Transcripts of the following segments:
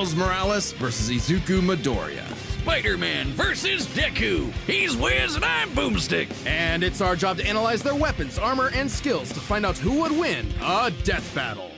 Miles Morales versus Izuku Midoriya. Spider-Man versus Deku. He's Wiz and I'm Boomstick. And it's our job to analyze their weapons, armor, and skills to find out who would win a death battle.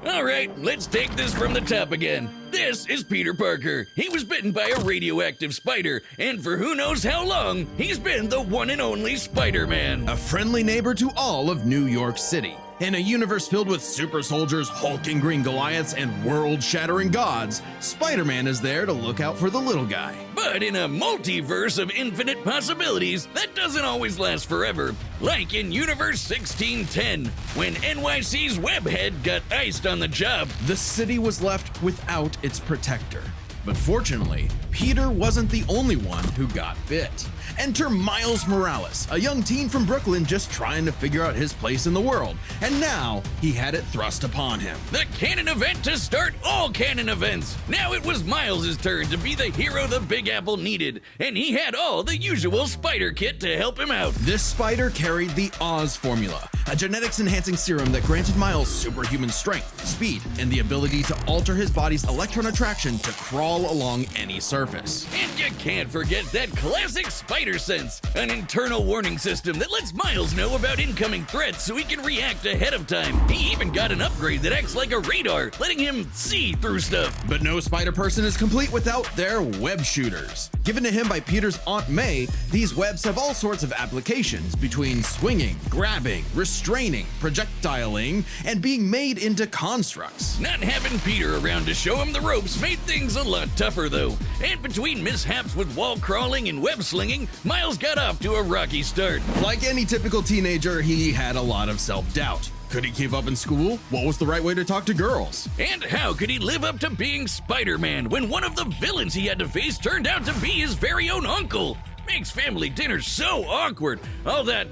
Alright, let's take this from the top again. This is Peter Parker. He was bitten by a radioactive spider, and for who knows how long, he's been the one and only Spider-Man. A friendly neighbor to all of New York City. In a universe filled with super soldiers, hulking green Goliaths, and world-shattering gods, Spider-Man is there to look out for the little guy. But in a multiverse of infinite possibilities, that doesn't always last forever. Like in Universe 1610, when NYC's Webhead got iced on the job. The city was left without its protector. But fortunately, Peter wasn't the only one who got bit. Enter Miles Morales, a young teen from Brooklyn just trying to figure out his place in the world, and now he had it thrust upon him. The canon event to start all canon events. Now it was Miles' turn to be the hero the Big Apple needed, and he had all the usual spider kit to help him out. This spider carried the Oz formula, a genetics-enhancing serum that granted Miles superhuman strength, speed, and the ability to alter his body's electron attraction to crawl along any surface. And you can't forget that classic spider sense, an internal warning system that lets Miles know about incoming threats so he can react ahead of time. He even got an upgrade that acts like a radar, letting him see through stuff. But no spider person is complete without their web shooters. Given to him by Peter's Aunt May, these webs have all sorts of applications between swinging, grabbing, restraining, projectiling, and being made into constructs. Not having Peter around to show him the ropes made things a lot tougher though. And between mishaps with wall crawling and web slinging, Miles got off to a rocky start. Like any typical teenager, he had a lot of self-doubt. Could he keep up in school? What was the right way to talk to girls? And how could he live up to being Spider-Man when one of the villains he had to face turned out to be his very own uncle? Makes family dinner so awkward. All that,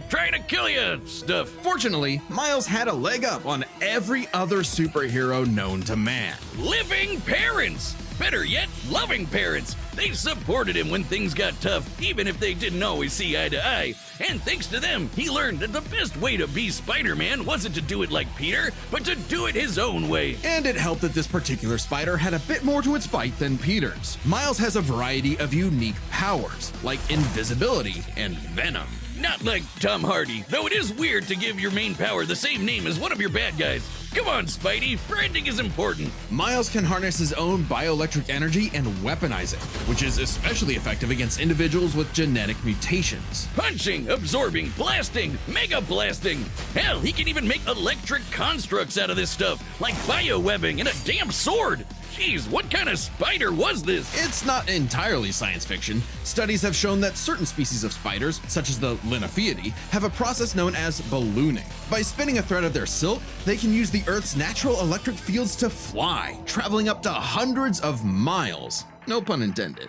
trying to kill you stuff. Fortunately, Miles had a leg up on every other superhero known to man. Living parents! Better yet, loving parents. They supported him when things got tough, even if they didn't always see eye to eye. And thanks to them, he learned that the best way to be Spider-Man wasn't to do it like Peter, but to do it his own way. And it helped that this particular spider had a bit more to its bite than Peter's. Miles has a variety of unique powers, like invisibility and venom. Not like Tom Hardy, though it is weird to give your main power the same name as one of your bad guys. Come on, Spidey, branding is important. Miles can harness his own bioelectric energy and weaponize it, which is especially effective against individuals with genetic mutations. Punching, absorbing, blasting, mega blasting. Hell, he can even make electric constructs out of this stuff, like biowebbing and a damn sword. Jeez, what kind of spider was this? It's not entirely science fiction. Studies have shown that certain species of spiders, such as the Linnophiidae, have a process known as ballooning. By spinning a thread of their silk, they can use the Earth's natural electric fields to fly, traveling up to hundreds of miles. No pun intended.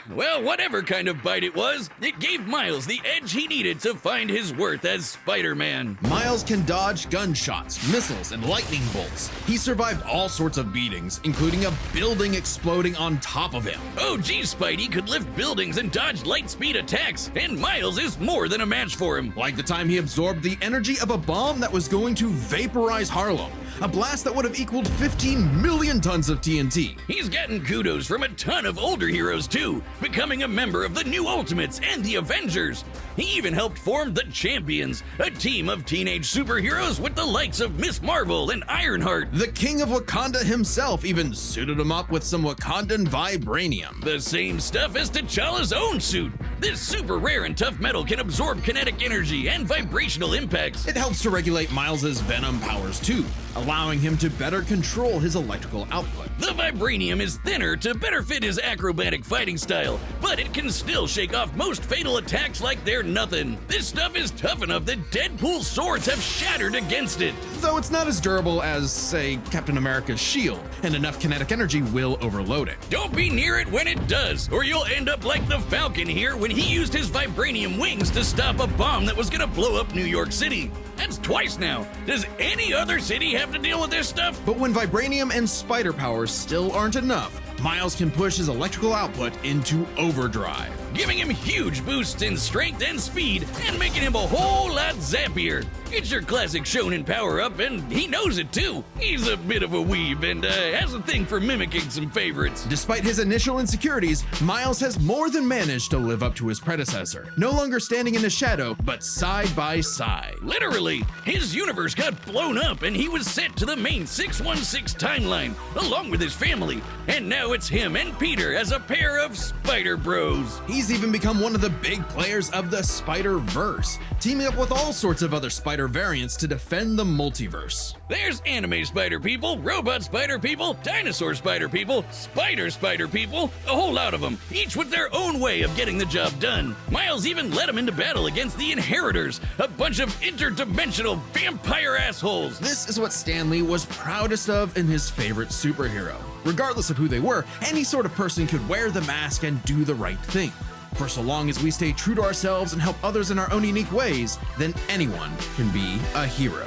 Well, whatever kind of bite it was, it gave Miles the edge he needed to find his worth as Spider-Man. Miles can dodge gunshots, missiles, and lightning bolts. He survived all sorts of beatings, including a building exploding on top of him. Oh geez, Spidey could lift buildings and dodge light-speed attacks, and Miles is more than a match for him. Like the time he absorbed the energy of a bomb that was going to vaporize Harlem. A blast that would have equaled 15 million tons of TNT. He's gotten kudos from a ton of older heroes too, becoming a member of the New Ultimates and the Avengers. He even helped form the Champions, a team of teenage superheroes with the likes of Miss Marvel and Ironheart. The King of Wakanda himself even suited him up with some Wakandan vibranium. The same stuff as T'Challa's own suit. This super rare and tough metal can absorb kinetic energy and vibrational impacts. It helps to regulate Miles's venom powers too, allowing him to better control his electrical output. The vibranium is thinner to better fit his acrobatic fighting style, but it can still shake off most fatal attacks like they're nothing. This stuff is tough enough that Deadpool's swords have shattered against it. Though it's not as durable as, say, Captain America's shield, and enough kinetic energy will overload it. Don't be near it when it does, or you'll end up like the Falcon here when he used his vibranium wings to stop a bomb that was gonna blow up New York City. That's twice now. Does any other city have to deal with this stuff? But when vibranium and spider powers still aren't enough, Miles can push his electrical output into overdrive. giving him huge boosts in strength and speed and making him a whole lot zappier. It's your classic shonen power-up, and he knows it too. He's a bit of a weeb and has a thing for mimicking some favorites. Despite his initial insecurities, Miles has more than managed to live up to his predecessor, no longer standing in his shadow, but side by side. Literally, his universe got blown up and he was sent to the main 616 timeline, along with his family. And now it's him and Peter as a pair of Spider Bros. He's even become one of the big players of the Spider-Verse, teaming up with all sorts of other Spider variants to defend the multiverse. There's anime spider people, robot spider people, dinosaur spider people, spider people, a whole lot of them, each with their own way of getting the job done. Miles even led them into battle against the Inheritors, a bunch of interdimensional vampire assholes. This is what Stan Lee was proudest of in his favorite superhero. Regardless of who they were, any sort of person could wear the mask and do the right thing. For so long as we stay true to ourselves and help others in our own unique ways, then anyone can be a hero.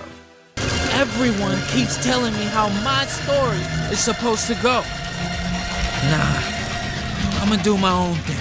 Everyone keeps telling me how my story is supposed to go. Nah, I'm gonna do my own thing.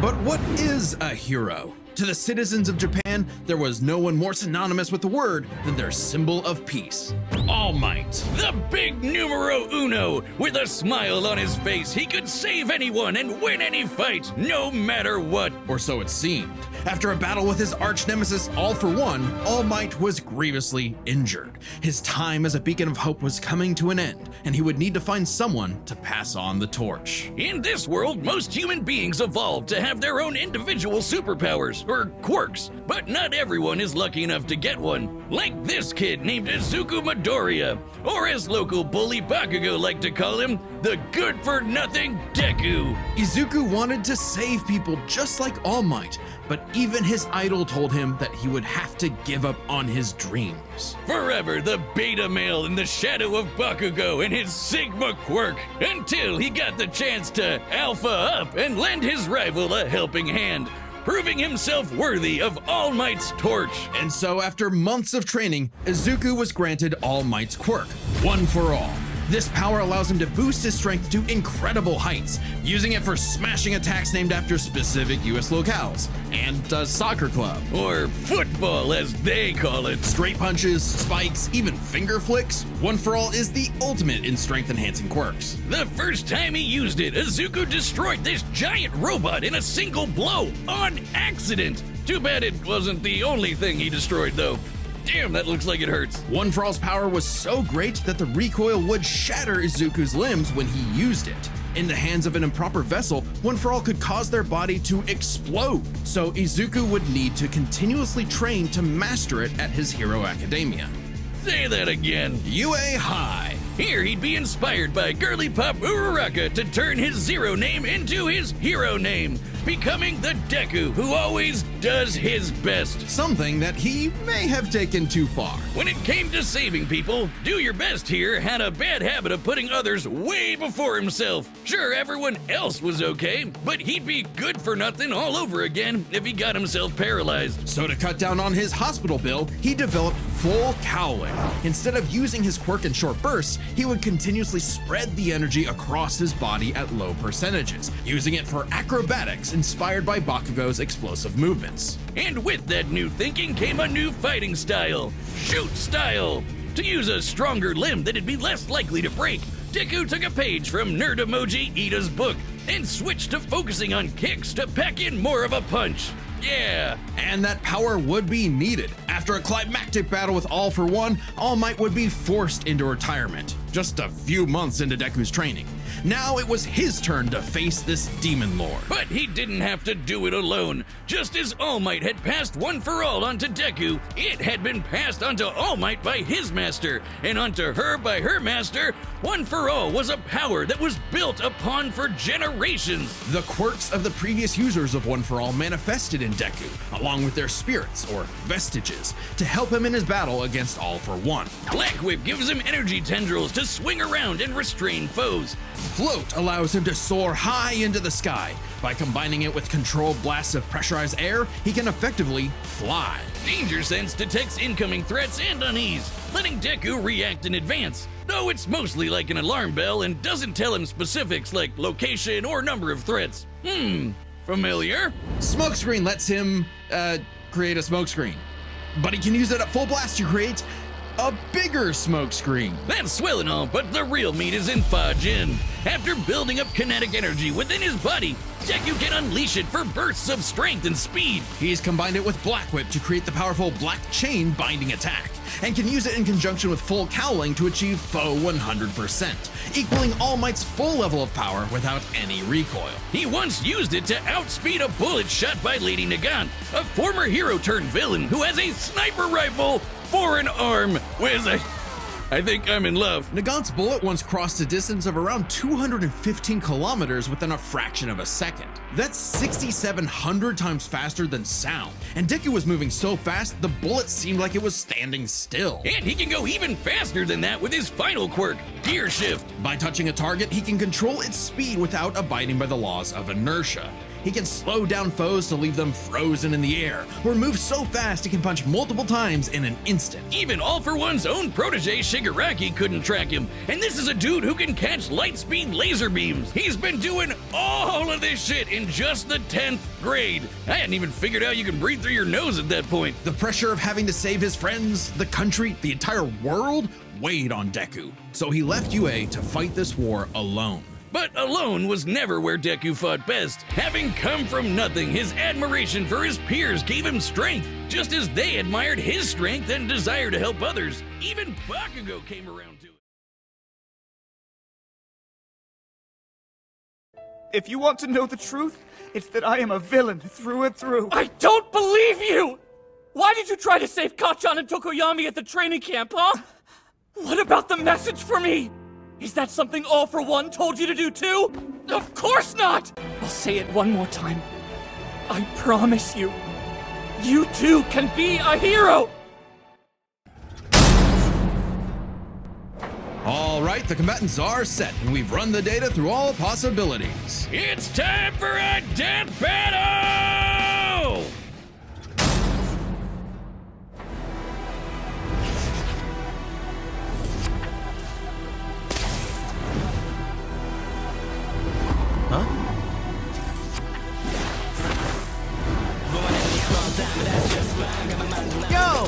But what is a hero? To the citizens of Japan, there was no one more synonymous with the word than their symbol of peace: All Might. The big numero uno. With a smile on his face, he could save anyone and win any fight, no matter what. Or so it seemed. After a battle with his arch nemesis All For One, All Might was grievously injured. His time as a beacon of hope was coming to an end, and he would need to find someone to pass on the torch. In this world, most human beings evolved to have their own individual superpowers, or quirks, but not everyone is lucky enough to get one. Like this kid named Izuku Midoriya, or as local bully Bakugo liked to call him, the good-for-nothing Deku. Izuku wanted to save people just like All Might, but even his idol told him that he would have to give up on his dreams. Forever the beta male in the shadow of Bakugo and his Sigma quirk, until he got the chance to alpha up and lend his rival a helping hand, proving himself worthy of All Might's torch. And so after months of training, Izuku was granted All Might's quirk, One for All. This power allows him to boost his strength to incredible heights, using it for smashing attacks named after specific US locales, and a soccer club. Or football, as they call it. Straight punches, spikes, even finger flicks, One for All is the ultimate in strength-enhancing quirks. The first time he used it, Izuku destroyed this giant robot in a single blow, on accident. Too bad it wasn't the only thing he destroyed, though. Damn, that looks like it hurts. One for All's power was so great that the recoil would shatter Izuku's limbs when he used it. In the hands of an improper vessel, One for All could cause their body to explode, so Izuku would need to continuously train to master it at his Hero Academia. Say that again. UA High. Here he'd be inspired by girly pop Uraraka to turn his zero name into his hero name, becoming the Deku who always does his best. Something that he may have taken too far. When it came to saving people, Do Your Best here had a bad habit of putting others way before himself. Sure, everyone else was okay, but he'd be good for nothing all over again if he got himself paralyzed. So to cut down on his hospital bill, he developed full cowling. Instead of using his quirk in short bursts, he would continuously spread the energy across his body at low percentages, using it for acrobatics inspired by Bakugo's explosive movements. And with that new thinking came a new fighting style, shoot style. To use a stronger limb that'd be less likely to break, Deku took a page from Nerd Emoji Ida's book and switched to focusing on kicks to pack in more of a punch. Yeah. And that power would be needed. After a climactic battle with All For One, All Might would be forced into retirement, just a few months into Deku's training. Now it was his turn to face this demon lord. But he didn't have to do it alone. Just as All Might had passed One for All onto Deku, it had been passed onto All Might by his master, and onto her by her master. One for All was a power that was built upon for generations. The quirks of the previous users of One for All manifested in Deku, along with their spirits, or vestiges, to help him in his battle against All For One. Black Whip gives him energy tendrils to to swing around and restrain foes. Float allows him to soar high into the sky. By combining it with controlled blasts of pressurized air, he can effectively fly. Danger Sense detects incoming threats and unease, letting Deku react in advance, though it's mostly like an alarm bell and doesn't tell him specifics like location or number of threats. Familiar? Smokescreen lets him, create a smokescreen. But he can use it at full blast to create a bigger smokescreen. That's swell and all, but the real meat is in Fajin. After building up kinetic energy within his body, Deku can unleash it for bursts of strength and speed. He's combined it with Black Whip to create the powerful Black Chain binding attack, and can use it in conjunction with Full Cowling to achieve foe 100%, equaling All Might's full level of power without any recoil. He once used it to outspeed a bullet shot by Lady Nagant, a former hero-turned-villain who has a sniper rifle for an arm. I think I'm in love. Nagant's bullet once crossed a distance of around 215 kilometers within a fraction of a second. That's 6,700 times faster than sound, and Deku was moving so fast the bullet seemed like it was standing still. And he can go even faster than that with his final quirk, Gear Shift. By touching a target, he can control its speed without abiding by the laws of inertia. He can slow down foes to leave them frozen in the air, or move so fast he can punch multiple times in an instant. Even All For One's own protege Shigaraki couldn't track him, and this is a dude who can catch light speed laser beams. He's been doing all of this shit in just the 10th grade. I hadn't even figured out you can breathe through your nose at that point. The pressure of having to save his friends, the country, the entire world weighed on Deku, so he left UA to fight this war alone. But alone was never where Deku fought best. Having come from nothing, his admiration for his peers gave him strength, just as they admired his strength and desire to help others. Even Bakugo came around to it. If you want to know the truth, it's that I am a villain through and through. I don't believe you! Why did you try to save Kacchan and Tokoyami at the training camp, huh? What about the message for me? Is that something All For One told you to do too? Of course not! I'll say it one more time. I promise you, you too can be a hero! All right, the combatants are set, and we've run the data through all possibilities. It's time for a death battle! Yo!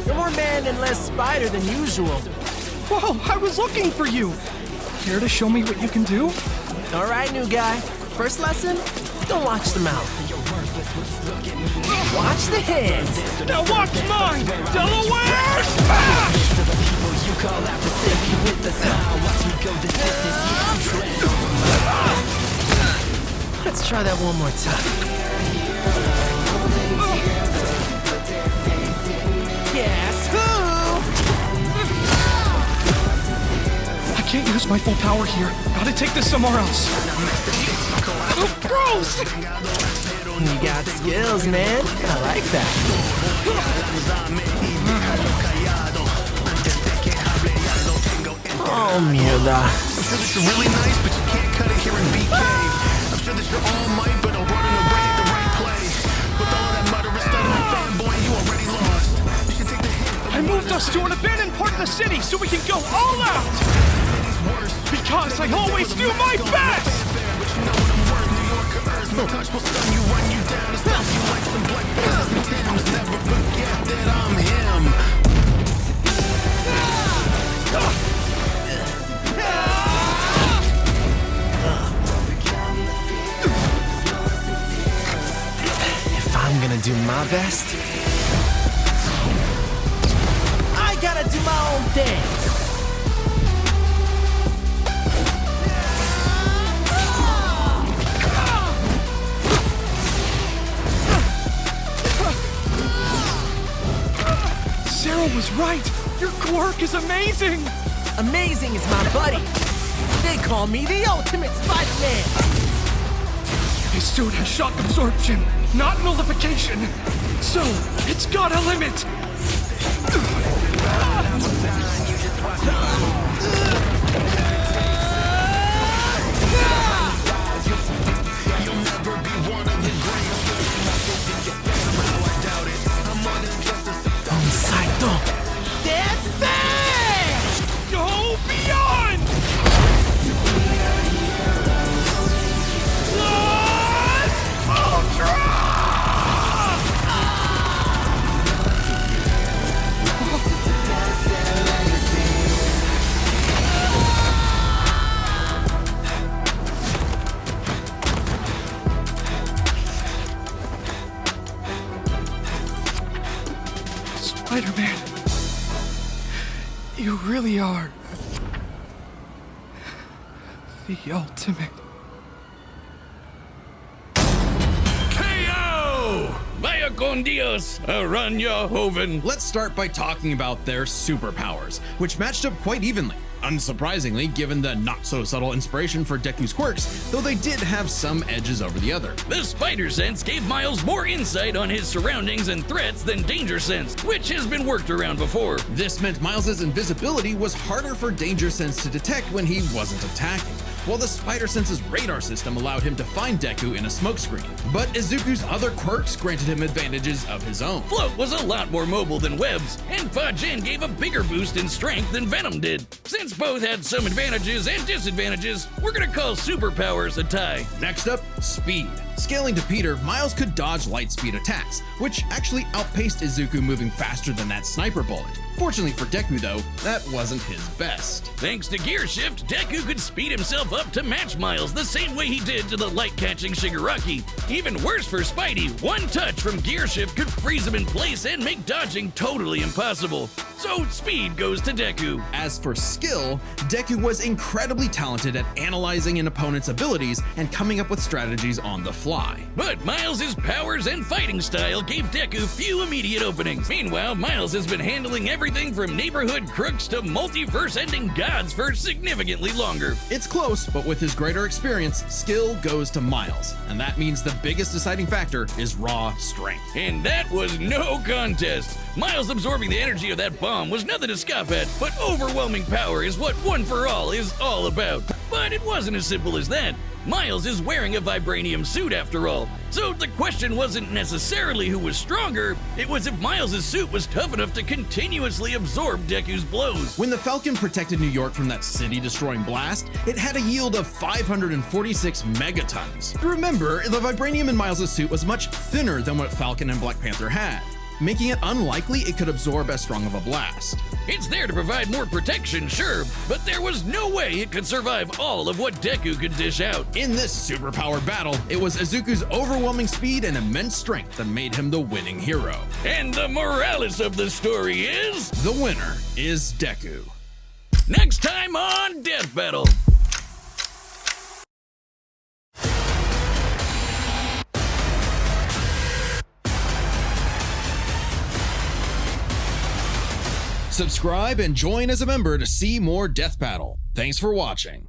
You're more man and less spider than usual. Whoa, I was looking for you! Care to show me what you can do? Alright, new guy. First lesson? Don't watch the mouth. Watch the hands. Now watch mine! Delaware! Let's try that one more time. Guess who? I can't use my full power here. Gotta take this somewhere else. Oh, gross! You got skills, man. I like that. Oh, mierda. I'm sure that you're really nice, but you can't cut it here in BK. I'm sure that you're all might, but I'm running away at the right place. With all that murderous stuff and fanboy, you already lost. You should take the hit. I moved us to an abandoned part of the city so we can go all out! Because I always do my best! But you know what I'm worth, New York or Earth. My touch will stun you, run you down, and stomp you like some black faces and Timbs. Never forget that I'm him. If I'm gonna do my best, I gotta do my own thing. Sarah was right! Your quirk is amazing! Amazing is my buddy. They call me the ultimate Spider-Man. His suit has shock absorption, not nullification. So, it's got a limit! You'll never be one of the greatest. Somehow I doubt it. I'm more than just a Psycho. Go beyond! Spider-Man, you really are the ultimate. KO! Vaya con Dios, Aranya Hoven. Let's start by talking about their superpowers, which matched up quite evenly. Unsurprisingly, given the not-so-subtle inspiration for Deku's quirks, though they did have some edges over the other. The spider sense gave Miles more insight on his surroundings and threats than danger sense, which has been worked around before. This meant Miles' invisibility was harder for danger sense to detect when he wasn't attacking, while the spider sense's radar system allowed him to find Deku in a smokescreen. But Izuku's other quirks granted him advantages of his own. Float was a lot more mobile than Webs, and Fa-Jin gave a bigger boost in strength than Venom did. Since both had some advantages and disadvantages, we're gonna call superpowers a tie. Next up, speed. Scaling to Peter, Miles could dodge light speed attacks, which actually outpaced Izuku moving faster than that sniper bullet. Fortunately for Deku though, that wasn't his best. Thanks to Gear Shift, Deku could speed himself up to match Miles the same way he did to the light-catching Shigaraki. Even worse for Spidey, one touch from Gear Shift could freeze him in place and make dodging totally impossible. So speed goes to Deku. As for skill, Deku was incredibly talented at analyzing an opponent's abilities and coming up with strategies on the fly. But Miles' powers and fighting style gave Deku few immediate openings. Meanwhile, Miles has been handling everything from neighborhood crooks to multiverse-ending gods for significantly longer. It's close, but with his greater experience, skill goes to Miles, and that means the biggest deciding factor is raw strength. And that was no contest. Miles absorbing the energy of that bomb was nothing to scoff at, but overwhelming power is what One for All is all about. But it wasn't as simple as that. Miles is wearing a vibranium suit after all, so the question wasn't necessarily who was stronger, it was if Miles' suit was tough enough to continuously absorb Deku's blows. When the Falcon protected New York from that city-destroying blast, it had a yield of 546 megatons. Remember, the vibranium in Miles' suit was much thinner than what Falcon and Black Panther had, making it unlikely it could absorb as strong of a blast. It's there to provide more protection, sure, but there was no way it could survive all of what Deku could dish out. In this superpowered battle, it was Izuku's overwhelming speed and immense strength that made him the winning hero. And the morales of the story is... The winner is Deku. Next time on Death Battle. Subscribe and join as a member to see more Death Battle. Thanks for watching.